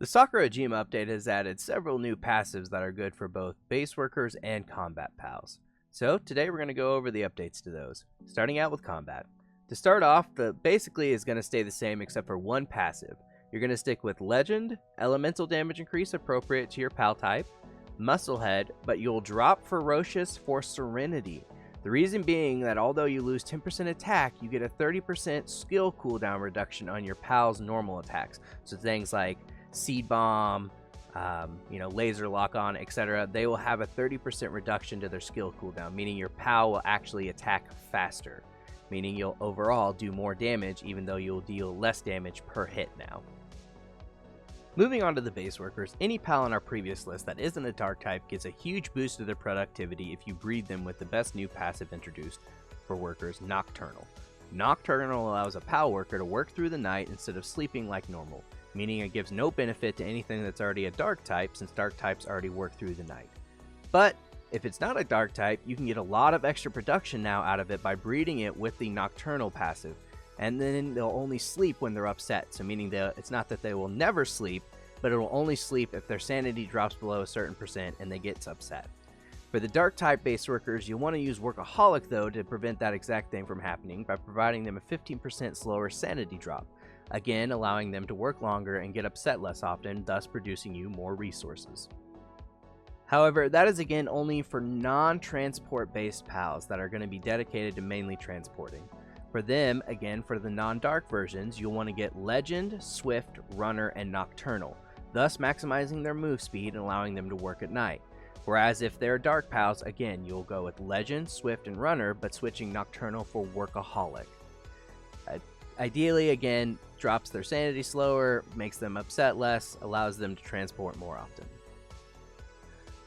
The Sakurajima update has added several new passives that are good for both base workers and combat pals. So today we're going to go over the updates to those, starting out with combat. To start off, the basically is going to stay the same except for one passive. You're going to stick with Legend, elemental damage increase appropriate to your pal type, Musclehead, but you'll drop Ferocious for Serenity. The reason being that although you lose 10% attack, you get a 30% skill cooldown reduction on your pal's normal attacks. So things like Seed Bomb, Laser Lock On, etc. They will have a 30% reduction to their skill cooldown, meaning your pal will actually attack faster, meaning you'll overall do more damage even though you'll deal less damage per hit now. Moving on to the base workers, any pal on our previous list that isn't a dark type gets a huge boost to their productivity if you breed them with the best new passive introduced for workers, Nocturnal. Nocturnal allows a pal worker to work through the night instead of sleeping like normal, meaning it gives no benefit to anything that's already a dark type since dark types already work through the night. But if it's not a dark type, you can get a lot of extra production now out of it by breeding it with the Nocturnal passive, and then they'll only sleep when they're upset, so meaning it's not that they will never sleep, but it will only sleep if their sanity drops below a certain percent and they get upset. For the dark type base workers, you'll want to use Workaholic though to prevent that exact thing from happening by providing them a 15% slower sanity drop, again allowing them to work longer and get upset less often, thus producing you more resources. However, that is again only for non-transport based pals that are going to be dedicated to mainly transporting. For them, again, for the non-dark versions, you'll want to get Legend, Swift, Runner, and Nocturnal, thus maximizing their move speed and allowing them to work at night. Whereas if they're dark pals, again, you'll go with Legend, Swift, and Runner, but switching Nocturnal for Workaholic. Ideally, again, drops their sanity slower, makes them upset less, allows them to transport more often.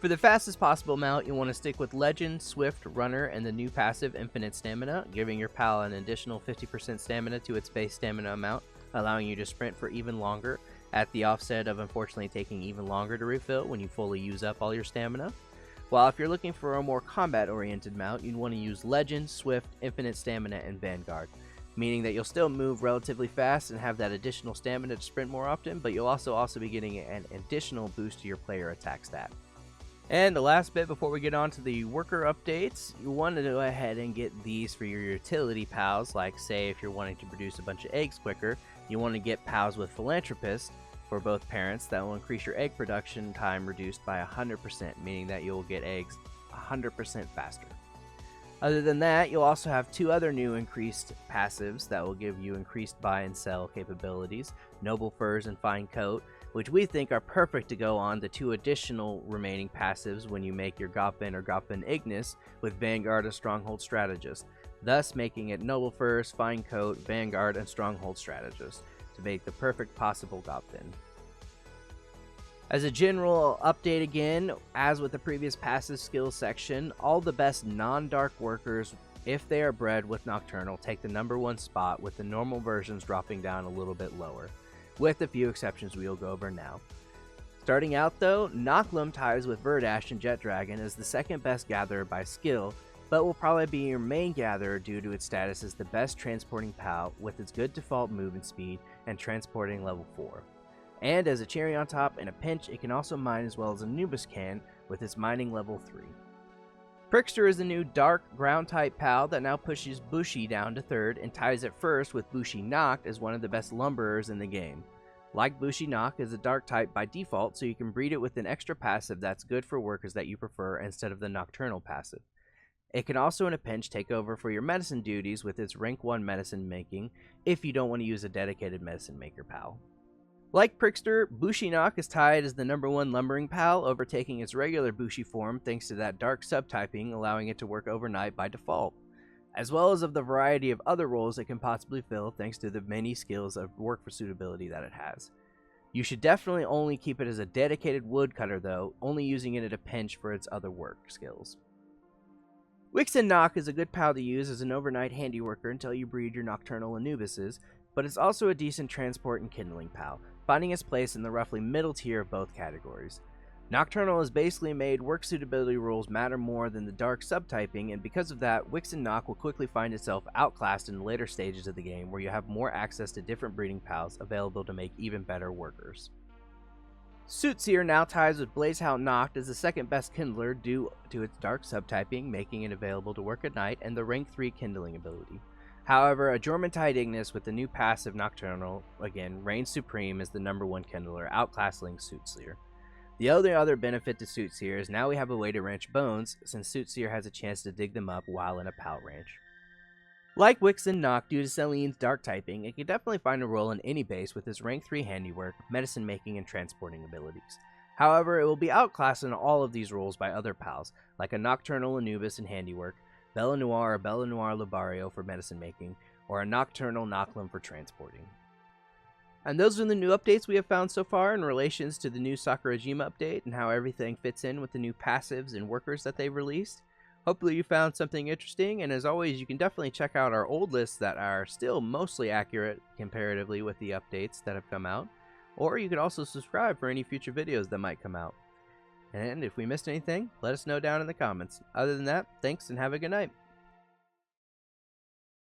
For the fastest possible mount, you want to stick with Legend, Swift, Runner, and the new passive Infinite Stamina, giving your pal an additional 50% stamina to its base stamina amount, allowing you to sprint for even longer, at the offset of unfortunately taking even longer to refill when you fully use up all your stamina. While if you're looking for a more combat-oriented mount, you'd want to use Legend, Swift, Infinite Stamina, and Vanguard, meaning that you'll still move relatively fast and have that additional stamina to sprint more often, but you'll also be getting an additional boost to your player attack stat. And the last bit before we get on to the worker updates, you want to go ahead and get these for your utility pals, like say if you're wanting to produce a bunch of eggs quicker, you want to get pals with Philanthropist for both parents. That will increase your egg production time reduced by 100%, meaning that you'll get eggs 100% faster. Other than that, you'll also have two other new increased passives that will give you increased buy and sell capabilities, Noble Furs and Fine Coat, which we think are perfect to go on the two additional remaining passives when you make your Gopin or Gopin Ignis with Vanguard and Stronghold Strategist, thus making it Noble Furs, Fine Coat, Vanguard, and Stronghold Strategist to make the perfect possible Gopin. As a general update again, as with the previous passive skills section, all the best non-dark workers, if they are bred with Nocturnal, take the #1 spot, with the normal versions dropping down a little bit lower, with a few exceptions we'll go over now. Starting out though, Knocklem ties with Verdash and Jet Dragon as the second best gatherer by skill, but will probably be your main gatherer due to its status as the best transporting pal with its good default movement speed and transporting level 4. And as a cherry on top, in a pinch, it can also mine as well as Anubis can with its mining level 3. Prixter is the new dark ground type pal that now pushes Bushi down to 3rd and ties it first with Bushi Noct as one of the best lumberers in the game. Like Bushi Noct is a dark type by default, so you can breed it with an extra passive that's good for workers that you prefer instead of the Nocturnal passive. It can also in a pinch take over for your medicine duties with its rank 1 medicine making if you don't want to use a dedicated medicine maker pal. Like Prixter, Bushi Noct is tied as the #1 lumbering pal, overtaking its regular Bushi form thanks to that dark subtyping allowing it to work overnight by default, as well as of the variety of other roles it can possibly fill thanks to the many skills of work for suitability that it has. You should definitely only keep it as a dedicated woodcutter though, only using it at a pinch for its other work skills. Wixen Noct is a good pal to use as an overnight handy worker until you breed your Nocturnal Anubises, but it's also a decent transport and kindling pal, finding its place in the roughly middle tier of both categories. Nocturnal has basically made work suitability rules matter more than the dark subtyping, and because of that, Wixen Noct will quickly find itself outclassed in the later stages of the game where you have more access to different breeding pals available to make even better workers. Sootseer now ties with Wixen Noct as the second best kindler due to its dark subtyping, making it available to work at night, and the rank 3 kindling ability. However, a Jormuntide Ignis with the new passive Nocturnal, again, reigns supreme as the number 1 kindler, outclassing Sootseer. The only other benefit to Sootseer is now we have a way to ranch bones, since Sootseer has a chance to dig them up while in a Pal ranch. Like Wixen Noct, due to Selyne's dark typing, it can definitely find a role in any base with its rank 3 handiwork, medicine making, and transporting abilities. However, it will be outclassed in all of these roles by other pals, like a Nocturnal Anubis in handiwork, Bella Noir or Bella Noir Labario for medicine making, or a Nocturnal Knocklem for transporting. And those are the new updates we have found so far in relations to the new Sakurajima update and how everything fits in with the new passives and workers that they've released. Hopefully you found something interesting, and as always, you can definitely check out our old lists that are still mostly accurate comparatively with the updates that have come out, or you can also subscribe for any future videos that might come out. And if we missed anything, let us know down in the comments. Other than that, thanks and have a good night.